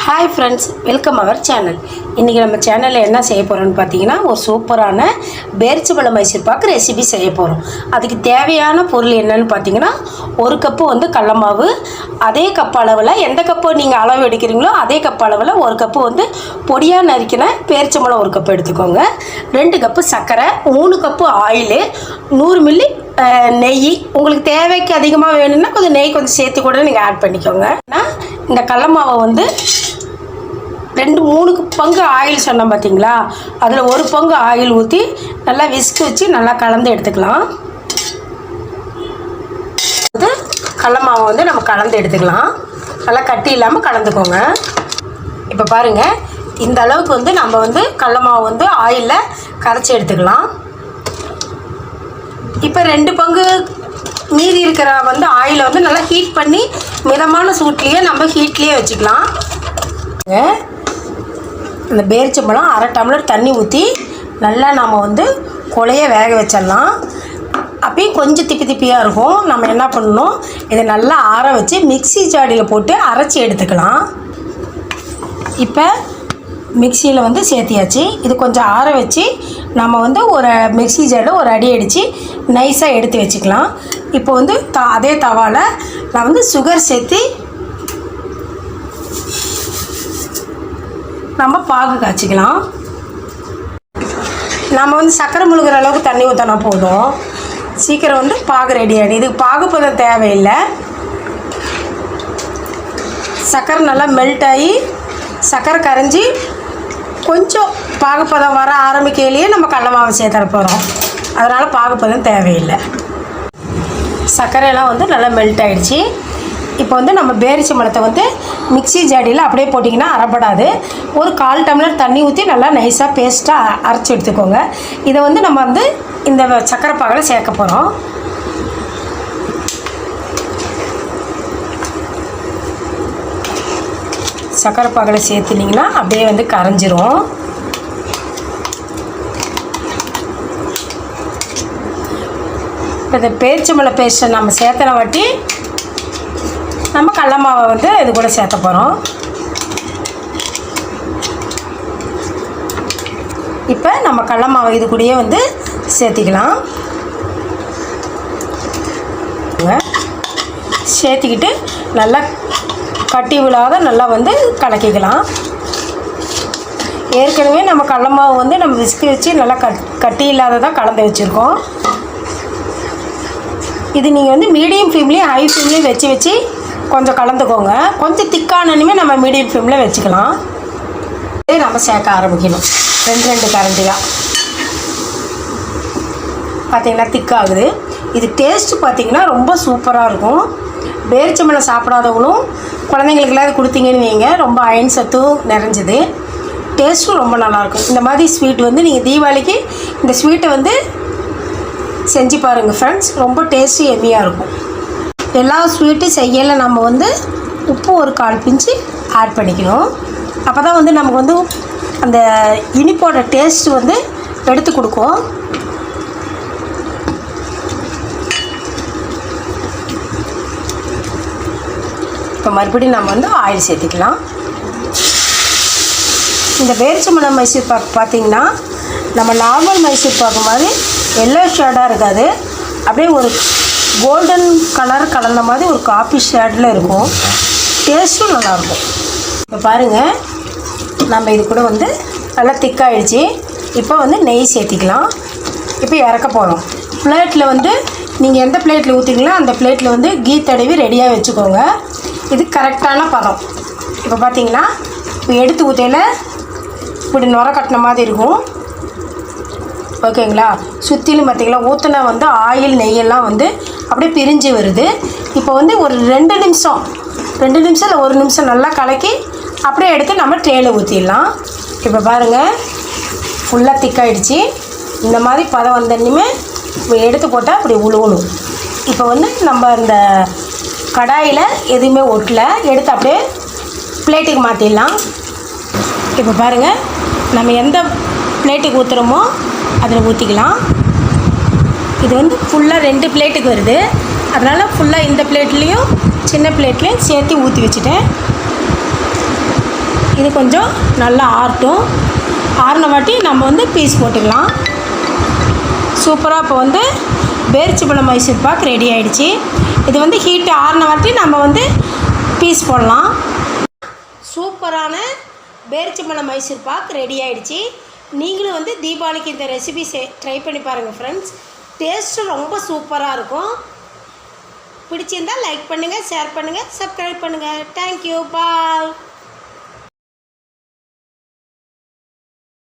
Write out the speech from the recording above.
Hi friends, welcome our channel. இன்றைக்கி நம்ம சேனலில் என்ன செய்ய போகிறோம்னு பார்த்தீங்கன்னா, ஒரு சூப்பரான பேரிச்சம்பழம் மைசூர் பாக்கு ரெசிபி செய்ய போகிறோம். அதுக்கு தேவையான பொருள் என்னன்னு பார்த்தீங்கன்னா, ஒரு கப்பு வந்து கடல மாவு, அதே கப் அளவில் எந்த கப்பு நீங்கள் அளவு எடுக்கிறீங்களோ அதே கப் அளவில் ஒரு கப்பு வந்து பொடியாக நறுக்கின பேரிச்சம்பழம் ஒரு கப்பு எடுத்துக்கோங்க. 2 கப்பு சர்க்கரை, 3 கப்பு ஆயிலு, 100 மில்லி நெய். உங்களுக்கு தேவைக்கு அதிகமாக வேணும்னா கொஞ்சம் நெய் கொஞ்சம் சேர்த்து கூட நீங்கள் ஆட் பண்ணிக்கோங்க. இந்த கடல மாவை வந்து 2-3 பங்கு ஆயில் சொன்னோம் பார்த்தீங்களா, அதில் 1 பங்கு ஆயில் ஊற்றி நல்லா விஸ்க் வச்சு நல்லா கலந்து எடுத்துக்கலாம். அது கடல மாவை வந்து நம்ம கலந்து எடுத்துக்கலாம். நல்லா கட்டி இல்லாமல் கலந்துக்கோங்க. இப்போ பாருங்கள், இந்த அளவுக்கு வந்து நம்ம வந்து கடல மாவு வந்து ஆயிலில் கரைச்சி எடுத்துக்கலாம். இப்போ 2 பங்கு மீதி இருக்கிற வந்து ஆயிலை வந்து நல்லா ஹீட் பண்ணி மிதமான சூட்லேயே நம்ம ஹீட்லேயே வச்சுக்கலாம். அந்த பேரிச்சம்பழம் 1/2 டம்ளர் தண்ணி ஊற்றி நல்லா நம்ம வந்து கொலைய வேக வச்சிடலாம். அப்பயும் கொஞ்சம் திப்பி திப்பியாக இருக்கும். நம்ம என்ன பண்ணணும், இதை நல்லா ஆற வச்சு மிக்ஸி ஜாடியில் போட்டு அரைச்சி எடுத்துக்கலாம். இப்போ மிக்சியில் வந்து சேர்த்தியாச்சு. இது கொஞ்சம் ஆற வச்சு நம்ம வந்து ஒரு மிக்ஸி ஜாடியில் ஒரு அடி அடித்து நைஸாக எடுத்து வச்சுக்கலாம். இப்போ வந்து அதே தவாவில் நான் வந்து சுகர் சேர்த்து நம்ம பாகு காய்ச்சிக்கலாம். நம்ம வந்து சர்க்கரை முழுகிற அளவுக்கு தண்ணி ஊற்றினா போதும், சீக்கிரம் வந்து பாகு ரெடி ஆகிடும். இதுக்கு பாகு பதம் தேவையில்லை. சர்க்கரை நல்லா மெல்ட் ஆகி சர்க்கரை கரைஞ்சி கொஞ்சம் பாகுப்பதம் வர ஆரம்பிக்கையிலேயே நம்ம கடல மாவை சேர்த்துற போகிறோம். அதனால் பாகுப்பதம் தேவையில்லை. சர்க்கரையெல்லாம் வந்து நல்லா மெல்ட் ஆகிடுச்சு. இப்போ வந்து நம்ம பேரிச்சம்பழத்தை வந்து மிக்ஸி ஜாடியில் அப்படியே போட்டிங்கன்னா அரைப்படாது. ஒரு 1/4 டம்ளர் தண்ணி ஊற்றி நல்லா நைஸாக பேஸ்ட்டாக அரைச்சி எடுத்துக்கோங்க. இதை வந்து நம்ம வந்து இந்த சர்க்கரை பாகில் சேர்க்க போகிறோம். சர்க்கரை பாகில் சேர்த்துனிங்கன்னா அப்படியே வந்து கரைஞ்சிரும். இப்போ இந்த பேரிச்சம்பழ பேஸ்ட்டை நம்ம சேர்த்தன வாட்டி நம்ம கடல மாவை வந்து இது கூட சேர்த்த போகிறோம். இப்போ நம்ம கடல மாவை இது கூடயே வந்து சேர்த்திக்கலாம். சேர்த்திக்கிட்டு நல்லா கட்டி விழாத நல்லா வந்து கலக்கிக்கலாம். ஏற்கனவே நம்ம கடல மாவு வந்து நம்ம விஸ்கி வச்சு நல்லா கட்டி இல்லாததான் கலந்து வச்சுருக்கோம். இது நீங்கள் வந்து மீடியம் ஃப்ளேம்லேயும் ஹை ஃப்ளேம்லேயும் வச்சு கொஞ்சம் கலந்துக்கோங்க. கொஞ்சம் திக்கானனுமே நம்ம மீடியம் ஃப்ளேமில் வச்சுக்கலாம். இதே நம்ம சேர்க்க ஆரம்பிக்கணும். 2 கரண்டியாக பார்த்திங்கன்னா திக்காகுது. இது டேஸ்ட்டு பார்த்திங்கன்னா ரொம்ப சூப்பராக இருக்கும். பேரிச்சம்பழம் சாப்பிடாதவங்களும் குழந்தைங்களுக்கெல்லாம் இது கொடுத்தீங்கன்னு வைங்க, ரொம்ப அயன் சத்தும் நிறைஞ்சது, டேஸ்ட்டும் ரொம்ப நல்லாயிருக்கும். இந்த மாதிரி ஸ்வீட் வந்து நீங்கள் தீபாவளிக்கு இந்த ஸ்வீட்டை வந்து செஞ்சு பாருங்கள் ஃப்ரெண்ட்ஸ். ரொம்ப டேஸ்ட்டு எம்மியாக இருக்கும். எல்லா ஸ்வீட்டும் செய்யலை நம்ம வந்து உப்பு ஒரு 1/4 பிஞ்சு ஆட் பண்ணிக்கணும். அப்போ தான் வந்து நமக்கு வந்து அந்த இனிப்போட டேஸ்ட் வந்து எடுத்து கொடுக்கும். இப்போ மறுபடியும் நம்ம வந்து ஆயில் சேர்த்துக்கலாம். இந்த பேரிச்சம்பழம் மைசூர் பாக்கு பார்த்திங்கன்னா நம்ம நார்மல் மைசூர் பாக்கு மாதிரி எல்லோ ஷேடாக இருக்காது. அப்படியே ஒரு கோல்டன் கலர் கலந்த மாதிரி ஒரு காஃபி ஷேடில் இருக்கும். டேஸ்ட்டும் நல்லாயிருக்கும். இப்போ பாருங்கள், நம்ம இது கூட வந்து நல்லா திக்காகிடுச்சு. இப்போ வந்து நெய் சேர்த்திக்கலாம். இப்போ இறக்க போகிறோம். பிளேட்டில் வந்து நீங்கள் எந்த பிளேட்டில் ஊற்றிங்களோ அந்த பிளேட்டில் வந்து கீ தடவி ரெடியாக வச்சுக்கோங்க. இது கரெக்டான பதம். இப்போ பார்த்தீங்கன்னா இப்போ எடுத்து ஊற்றையில் இப்படி நுர கட்டின மாதிரி இருக்கும். ஓகேங்களா? சுற்றிலும் பார்த்திங்களா ஊற்றின வந்து ஆயில் நெய்யெல்லாம் வந்து அப்படியே பிரிஞ்சு வருது. இப்போ வந்து ஒரு 2 நிமிஷம் இல்லை 1 நிமிஷம் நல்லா கலக்கி அப்படியே எடுத்து நம்ம ட்ரேயில் ஊற்றிடலாம். இப்போ பாருங்கள், ஃபுல்லாக திக்காயிடுச்சு. இந்த மாதிரி பதம் வந்தோன்னுமே எடுத்து போட்டால் அப்படி உழுவணும். இப்போ வந்து நம்ம இந்த கடாயில் எதுவுமே ஒட்டலை, எடுத்து அப்படியே பிளேட்டுக்கு மாற்றிடலாம். இப்போ பாருங்கள், நம்ம எந்த பிளேட்டுக்கு ஊற்றுறோமோ அதில் ஊற்றிக்கலாம். இது வந்து ஃபுல்லாக 2 பிளேட்டுக்கு வருது. அதனால் ஃபுல்லாக இந்த பிளேட்லேயும் சின்ன பிளேட்லேயும் சேர்த்து ஊற்றி வச்சுட்டேன். இது கொஞ்சம் நல்லா ஆறட்டும். ஆறின வாட்டி நம்ம வந்து பீஸ் போட்டுக்கலாம். சூப்பராக இப்போ வந்து பேரிச்சம்பழம் மைசூர் பாக் ரெடி ஆகிடுச்சி. இது வந்து ஹீட்டு ஆறின வாட்டி நம்ம வந்து பீஸ் போடலாம். சூப்பரான பேரிச்சம்பழம் மைசூர் பாக் ரெடி ஆகிடுச்சி. நீங்களும் வந்து தீபாவளிக்கு இந்த ரெசிபி ட்ரை பண்ணி பாருங்கள் ஃப்ரெண்ட்ஸ். டேஸ்ட்டு ரொம்ப சூப்பராக இருக்கும். பிடிச்சிருந்தால் லைக் பண்ணுங்கள், ஷேர் பண்ணுங்கள், சப்ஸ்கிரைப் பண்ணுங்கள். தேங்க்யூ, பாய்.